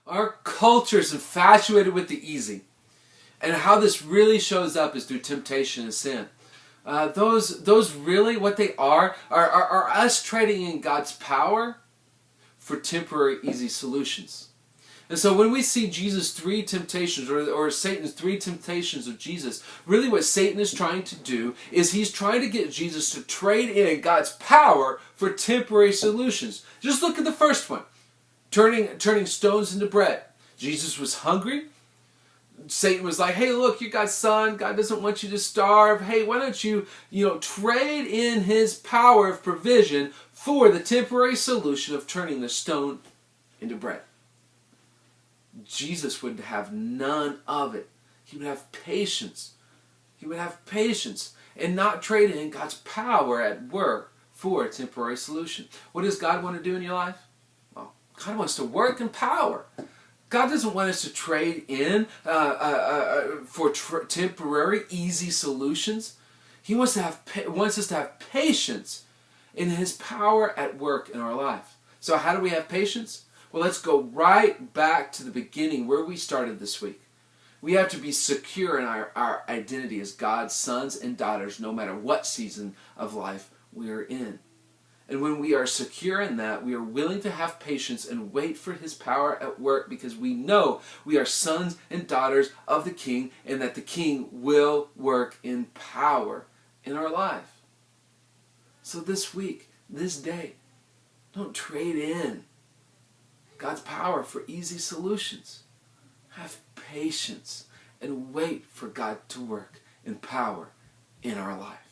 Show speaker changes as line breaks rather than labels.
Our culture is infatuated with the easy. And how this really shows up is through temptation and sin. Those really, what they are us trading in God's power for temporary easy solutions. And so when we see Jesus' three temptations, or Satan's three temptations of Jesus, really what Satan is trying to do is he's trying to get Jesus to trade in God's power for temporary solutions. Just look at the first one. Turning stones into bread. Jesus was hungry. Satan was like, hey, look, you got son. God doesn't want you to starve. Hey, why don't you trade in his power of provision for the temporary solution of turning the stone into bread. Jesus would have none of it. He would have patience. He would have patience and not trade in God's power at work for a temporary solution. What does God want to do in your life? Well, God wants to work in power. God doesn't want us to trade in for temporary, easy solutions. He wants us to have patience in his power at work in our life. So how do we have patience? Well, let's go right back to the beginning where we started this week. We have to be secure in our identity as God's sons and daughters no matter what season of life we are in. And when we are secure in that, we are willing to have patience and wait for his power at work because we know we are sons and daughters of the King and that the King will work in power in our life. So this week, this day, don't trade in God's power for easy solutions. Have patience and wait for God to work in power in our life.